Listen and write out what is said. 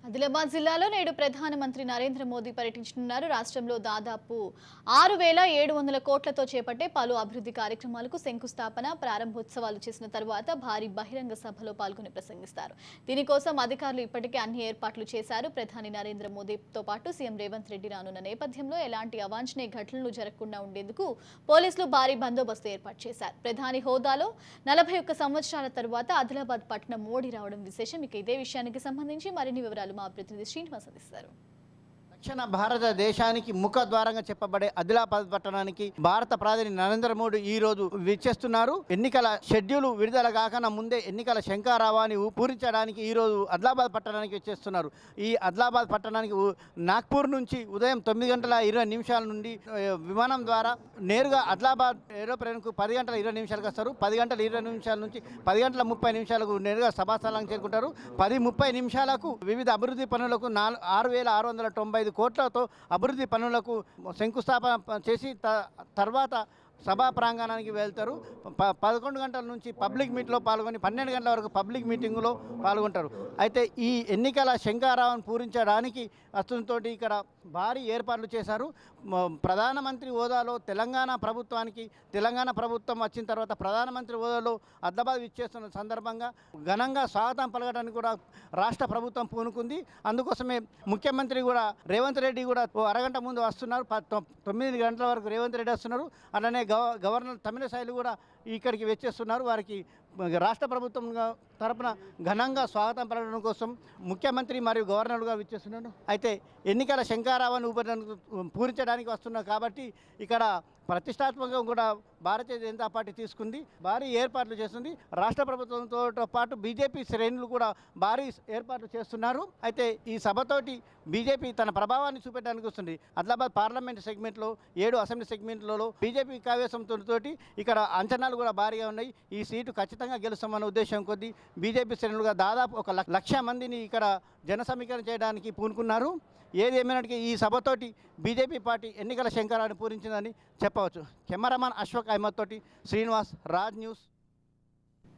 ఆదిలాబాద్ జిల్లాలో నేడు ప్రధానమంత్రి నరేంద్ర మోదీ పర్యటించనున్నారు. రాష్ట్రంలో దాదాపు 6,700 కోట్లతో చేపట్టే పలు అభివృద్ధి కార్యక్రమాలకు శంకుస్థాపన, ప్రారంభోత్సవాలు చేసిన తర్వాత భారీ బహిరంగ సభలో పాల్గొని ప్రసంగిస్తారు. దీనికోసం అధికారులు ఇప్పటికే అన్ని ఏర్పాట్లు చేశారు. ప్రధాని నరేంద్ర మోదీతో పాటు సీఎం రేవంత్ రెడ్డి రానున్న నేపథ్యంలో ఎలాంటి అవాంఛనీయ ఘటనలు జరగకుండా ఉండేందుకు పోలీసులు భారీ బందోబస్తు ఏర్పాటు చేశారు. ప్రధాని హోదాలో 41 సంవత్సరాల తరువాత ఆదిలాబాద్ పట్టణం మోడీ రావడం విశేషం. ఇక ఇదే విషయానికి సంబంధించి మరిన్ని వివరాలు మా ప్రతినిధి శ్రీనివాస్ అందిస్తారు. దక్షిణ భారతదేశానికి ముఖద్వారంగా చెప్పబడే ఆదిలాబాద్ పట్టణానికి భారత ప్రధాని నరేంద్ర మోడీ ఈ రోజు విచ్చేస్తున్నారు. ఎన్నికల షెడ్యూల్ విడుదల కాకన్నా ముందే ఎన్నికల శంఖారావాన్ని పూరించడానికి ఈ రోజు ఆదిలాబాద్ పట్టణానికి వచ్చేస్తున్నారు. ఈ ఆదిలాబాద్ పట్టణానికి నాగ్పూర్ నుంచి ఉదయం 9:20 నుండి విమానం ద్వారా నేరుగా ఆదిలాబాద్ ఏరోప్లేన్కు 10:20 వస్తారు. 10:20 నుంచి 10:30 నేరుగా సభాస్థలానికి చేరుకుంటారు. 10:30 వివిధ అభివృద్ధి పనులకు 6,695 కోట్లతో అభివృద్ధి పనులకు శంకుస్థాపన చేసి తర్వాత సభా ప్రాంగణానికి వెళ్తారు. 11 గంటల నుంచి పబ్లిక్ మీట్లో పాల్గొని 12 గంటల వరకు పబ్లిక్ మీటింగులో పాల్గొంటారు. అయితే ఈ ఎన్నికల శంఖారావం పూరించడానికి వస్తుతో ఇక్కడ భారీ ఏర్పాట్లు చేశారు. ప్రధానమంత్రి హోదాలో తెలంగాణ ప్రభుత్వం వచ్చిన తర్వాత ప్రధానమంత్రి హోదాలో ఆదిలాబాద్ విచ్చేస్తున్న సందర్భంగా ఘనంగా స్వాగతం పలకడానికి కూడా రాష్ట్ర ప్రభుత్వం పూనుకుంది. అందుకోసమే ముఖ్యమంత్రి కూడా రేవంత్ రెడ్డి కూడా అరగంట ముందు వస్తున్నారు. 9 గంటల వరకు రేవంత్ రెడ్డి వస్తున్నారు. అలానే గవర్నర్ తమిళసైలు కూడా ఇక్కడికి వచ్చేస్తున్నారు. వారికి రాష్ట్ర ప్రభుత్వం తరపున ఘనంగా స్వాగతం పలకడం కోసం ముఖ్యమంత్రి మరియు గవర్నర్గా విచ్చేస్తున్నారు. అయితే ఎన్నికల శంఖారావాన్ని పూరించడానికి వస్తున్నారు కాబట్టి ఇక్కడ ప్రతిష్టాత్మకంగా కూడా భారతీయ జనతా పార్టీ తీసుకుంది, భారీ ఏర్పాట్లు చేస్తుంది. రాష్ట్ర ప్రభుత్వంతో పాటు బీజేపీ శ్రేణులు కూడా భారీ ఏర్పాట్లు చేస్తున్నారు. అయితే ఈ సభతోటి బీజేపీ తన ప్రభావాన్ని చూపెట్టడానికి వస్తుంది. ఆదిలాబాద్ పార్లమెంట్ సెగ్మెంట్లో 7 అసెంబ్లీ సెగ్మెంట్లలో బీజేపీ కావేశంతో ఇక్కడ అంచనాలు కూడా భారీగా ఉన్నాయి. ఈ సీటు ఖచ్చితంగా గెలుస్తామన్న ఉద్దేశం కొద్దీ బీజేపీ శ్రేణులుగా దాదాపు 1,00,000 మందిని ఇక్కడ జన సమీకరణ చేయడానికి పూనుకున్నారు. ఏది ఏమైనటికీ ఈ సభతోటి బీజేపీ పార్టీ ఎన్నికల శంఖారావాన్ని పూరించిందని చెప్పవచ్చు. కెమెరామాన్ అశ్వక్ అహ్మద్ తోటి శ్రీనివాస్, రాజ్ న్యూస్.